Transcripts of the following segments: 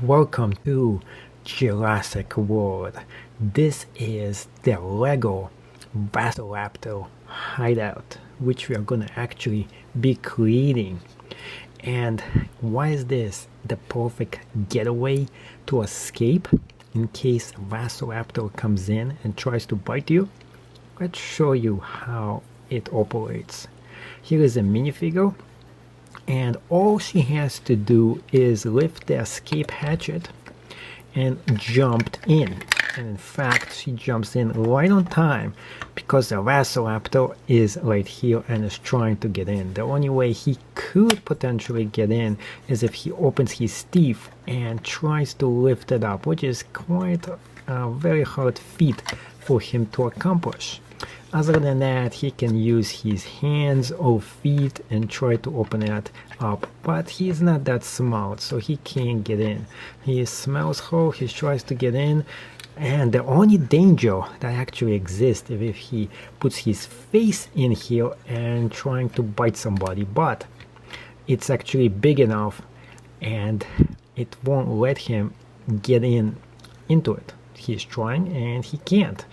Welcome to Jurassic World. This is the Lego Velociraptor Hideout, which we are going to actually be creating. And why is this the perfect getaway to escape in case Velociraptor comes in and tries to bite you? Let's show you how it operates. Here is a minifigure, and all she has to do is lift the escape hatchet and jumped in. And in fact, she jumps in right on time because the Velociraptor is right here and is trying to get in. The only way he could potentially get in is if he opens his teeth and tries to lift it up, which is quite a very hard feat for him to accomplish. Other than that, he can use his hands or feet and try to open it up, but he's not that smart, so he can't get in. He smells her, he tries to get in, and the only danger that actually exists is if he puts his face in here and trying to bite somebody, but it's actually big enough and it won't let him get into it. He's trying and he can't.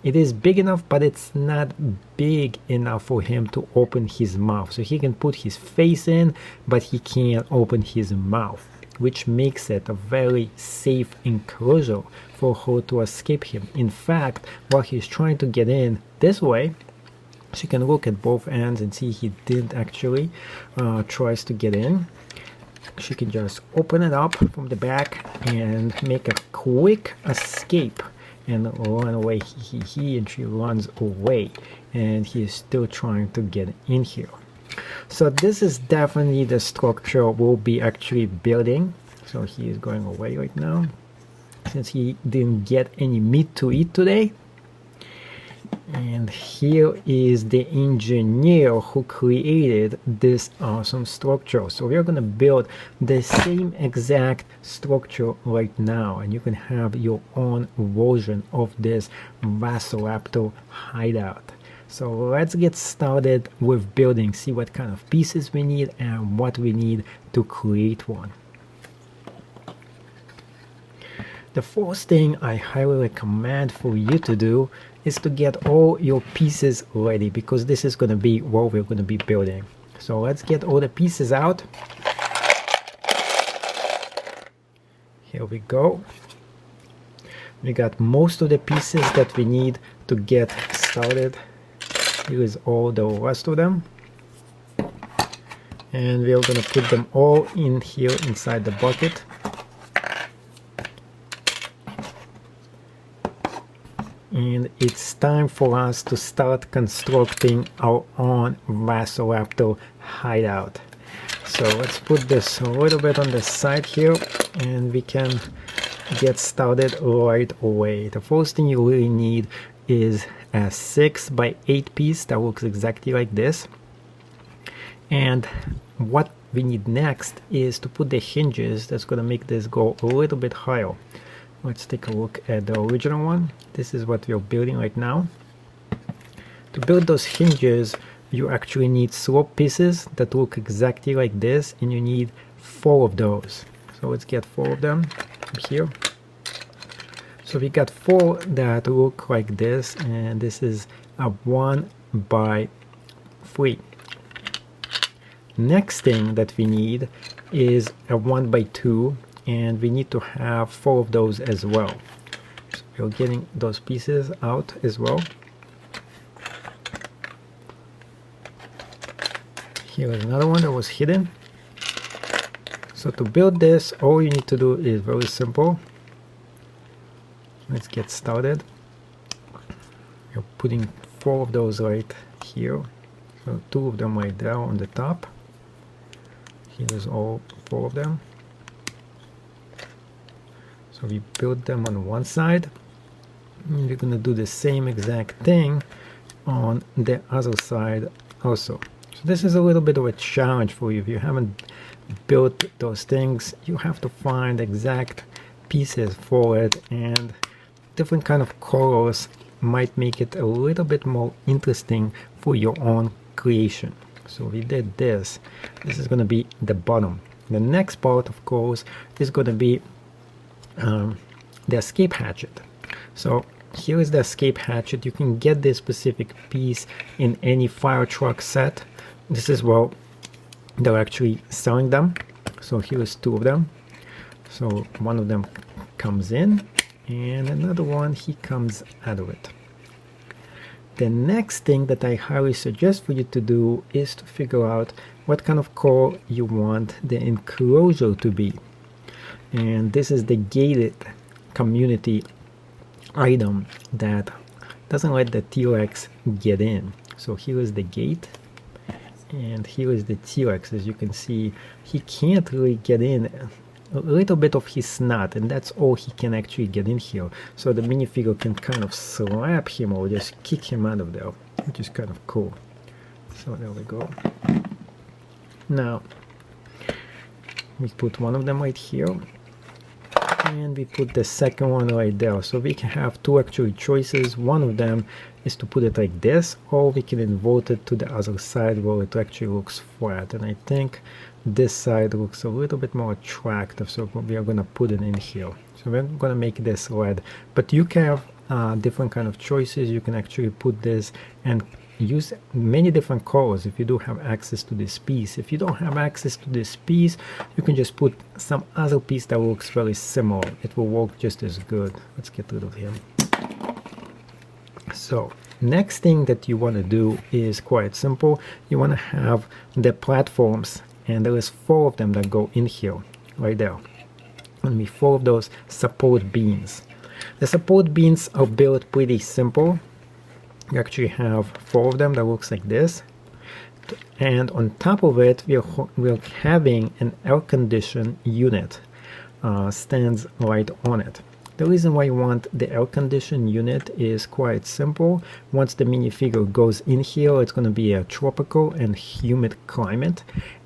It is big enough, but it's not big enough for him to open his mouth. So he can put his face in, but he can't open his mouth, which makes it a very safe enclosure for her to escape him. In fact, while he's trying to get in this way, she can look at both ends and see he didn't actually tries to get in. She can just open it up from the back and make a quick escape and run away. And she runs away, and he is still trying to get in here. So this is definitely the structure we'll be actually building. So he is going away right now since he didn't get any meat to eat today. And here is the engineer who created this awesome structure. So we're going to build the same exact structure right now, and you can have your own version of this Velociraptor hideout. So let's get started with building, see what kind of pieces we need and what we need to create one. The first thing I highly recommend for you to do is to get all your pieces ready, because this is going to be what we're going to be building. So let's get all the pieces out. Here we go. We got most of the pieces that we need to get started. Here is all the rest of them. And we're going to put them all in here inside the bucket. And it's time for us to start constructing our own Velociraptor hideout. So let's put this a little bit on the side here, and we can get started right away. The first thing you really need is a 6x8 piece that looks exactly like this. And what we need next is to put the hinges that's going to make this go a little bit higher. Let's take a look at the original one. This is what we're building right now. To build those hinges, you actually need slope pieces that look exactly like this, and you need 4 of those. So let's get 4 of them here. So we got 4 that look like this, and this is a 1x3. Next thing that we need is a 1x2. And we need to have 4 of those as well. So we're getting those pieces out as well. Here is another one that was hidden. So to build this, all you need to do is very simple. Let's get started. You're putting 4 of those right here. So 2 of them right there on the top. Here's all 4 of them. So we build them on one side, and we're going to do the same exact thing on the other side also. So this is a little bit of a challenge for you. If you haven't built those things, you have to find exact pieces for it, and different kind of colors might make it a little bit more interesting for your own creation. So we did this. This is going to be the bottom. The next part, of course, is going to be the escape hatchet. So here is the escape hatchet. You can get this specific piece in any fire truck set. This is, well, they're actually selling them. So here is 2 of them. So one of them comes in and another one, he comes out of it. The next thing that I highly suggest for you to do is to figure out what kind of core you want the enclosure to be. And this is the gated community item that doesn't let the T-Rex get in. So here is the gate and here is the T-Rex. As you can see, he can't really get in. A little bit of his snot, and that's all he can actually get in here. So the minifigure can kind of slap him or just kick him out of there, which is kind of cool. So there we go. Now we put one of them right here and we put the second one right there. So we can have 2 actually choices. One of them is to put it like this, or we can invert it to the other side where it actually looks flat, and I think this side looks a little bit more attractive, so we are going to put it in here. So we're going to make this red, but you can have different kind of choices. You can actually put this and use many different colors if you do have access to this piece. If you don't have access to this piece, you can just put some other piece that looks very similar. It will work just as good. Let's get rid of him. So next thing that you want to do is quite simple. You want to have the platforms, and there is 4 of them that go in here right there, and 4 of those support beams. The support beams are built pretty simple. You actually have 4 of them that looks like this, and on top of it we're having an air conditioned unit stands right on it. The reason why you want the air conditioned unit is quite simple. Once the minifigure goes in here, it's going to be a tropical and humid climate,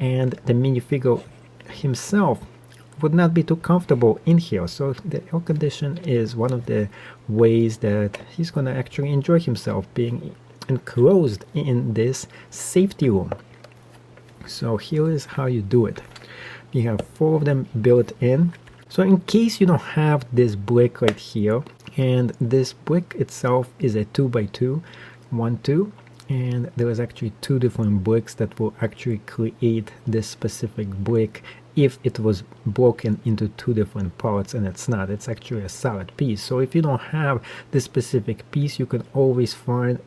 and the minifigure himself would not be too comfortable in here. So the air condition is one of the ways that he's going to actually enjoy himself being enclosed in this safety room. So here is how you do it. You have 4 of them built in. So in case you don't have this brick right here, and this brick itself is a 2x2, 1, 2, and there is actually 2 different bricks that will actually create this specific brick if it was broken into 2 different parts, and it's not. It's actually a solid piece. So if you don't have this specific piece, you can always find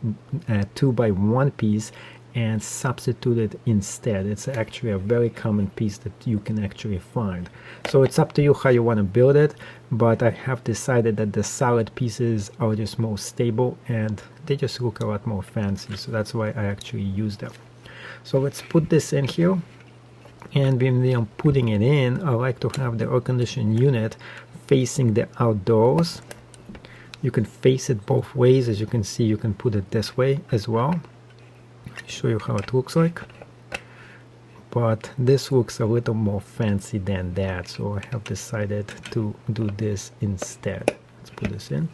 a 2x1 piece and substitute it instead. It's actually a very common piece that you can actually find. So it's up to you how you want to build it, but I have decided that the solid pieces are just more stable and they just look a lot more fancy, so that's why I actually use them. So let's put this in here, and when I'm putting it in, I like to have the air conditioning unit facing the outdoors. You can face it both ways. As you can see, you can put it this way as well. Show you how it looks like, but this looks a little more fancy than that, so I have decided to do this instead. Let's put this in.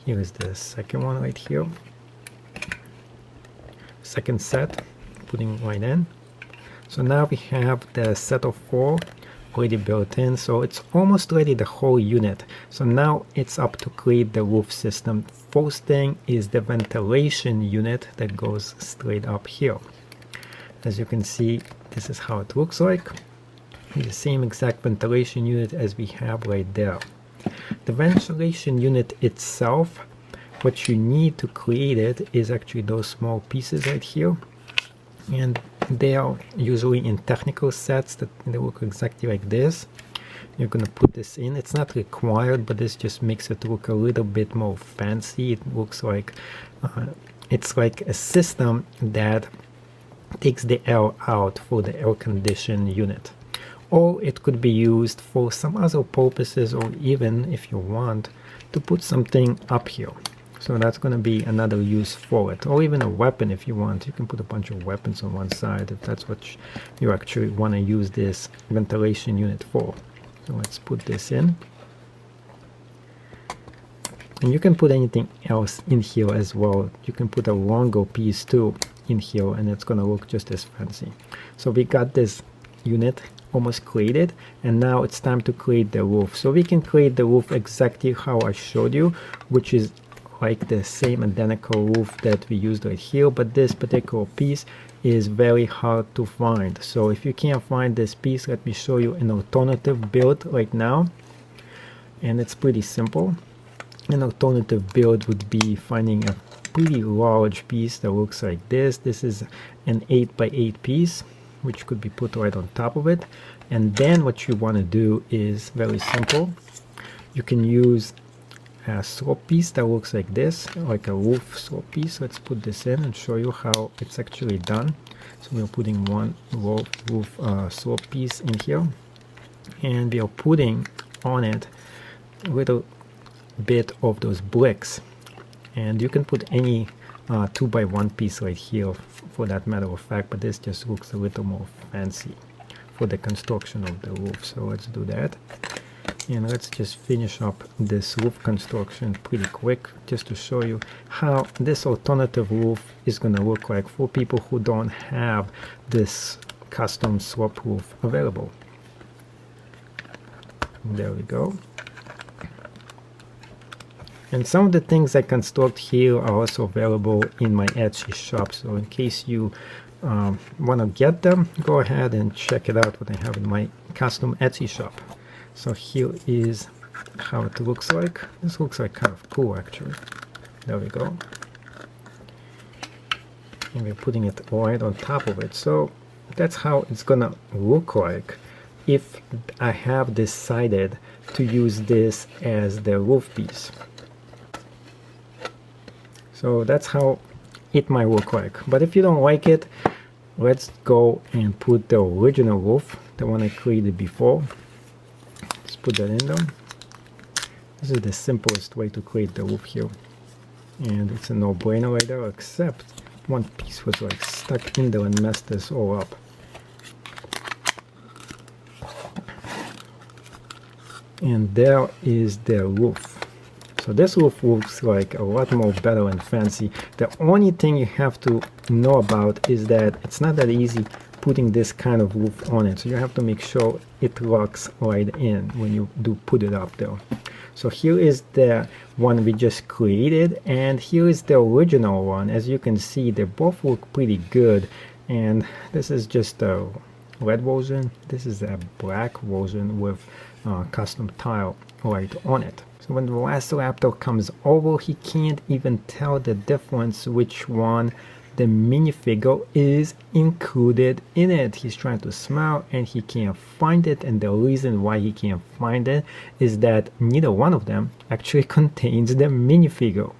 Here is the second one right here, second set, putting right in. So now we have the set of 4 already built in, so it's almost ready, the whole unit. So now it's up to create the roof system. First thing is the ventilation unit that goes straight up here. As you can see, this is how it looks like. The same exact ventilation unit as we have right there. The ventilation unit itself, what you need to create it is actually those small pieces right here, and they are usually in technical sets that they look exactly like this. You're gonna put this in. It's not required, but this just makes it look a little bit more fancy. It looks like it's like a system that takes the air out for the air conditioning unit, or it could be used for some other purposes, or even if you want to put something up here. So that's going to be another use for it, or even a weapon if you want. You can put a bunch of weapons on one side if that's what you actually want to use this ventilation unit for. So let's put this in, and you can put anything else in here as well. You can put a longer piece too in here, and it's going to look just as fancy. So we got this unit almost created, and now it's time to create the roof. So we can create the roof exactly how I showed you, which is like the same identical roof that we used right here, but this particular piece is very hard to find. So if you can't find this piece, let me show you an alternative build right now, and it's pretty simple. An alternative build would be finding a pretty large piece that looks like this. This is an 8x8 piece, which could be put right on top of it. And then what you want to do is very simple. You can use a slope piece that looks like this, like a roof slope piece. Let's put this in and show you how it's actually done. So we're putting one roof slope piece in here, and we are putting on it a little bit of those bricks, and you can put any 2x1 piece right here for that matter of fact, but this just looks a little more fancy for the construction of the roof. So let's do that, and let's just finish up this roof construction pretty quick, just to show you how this alternative roof is going to look like for people who don't have this custom slope roof available. There we go. And some of the things I construct here are also available in my Etsy shop. So in case you want to get them, go ahead and check it out, what I have in my custom Etsy shop. So here is how it looks like. This looks like kind of cool actually. There we go. And we're putting it right on top of it. So that's how it's gonna look like if I have decided to use this as the roof piece. So that's how it might look like. But if you don't like it, let's go and put the original roof, the one I created before. Let's put that in there. This is the simplest way to create the roof here. And it's a no-brainer right there, except one piece was like stuck in there and messed this all up. And there is the roof. So this roof looks like a lot more better and fancy. The only thing you have to know about is that it's not that easy putting this kind of roof on it. So you have to make sure it locks right in when you do put it up there. So here is the one we just created, and here is the original one. As you can see, they both look pretty good. And this is just a red version. This is a black version with custom tile right on it. So when the Velociraptor comes over, he can't even tell the difference which one the minifigure is included in it. He's trying to smile and he can't find it, and the reason why he can't find it is that neither one of them actually contains the minifigure.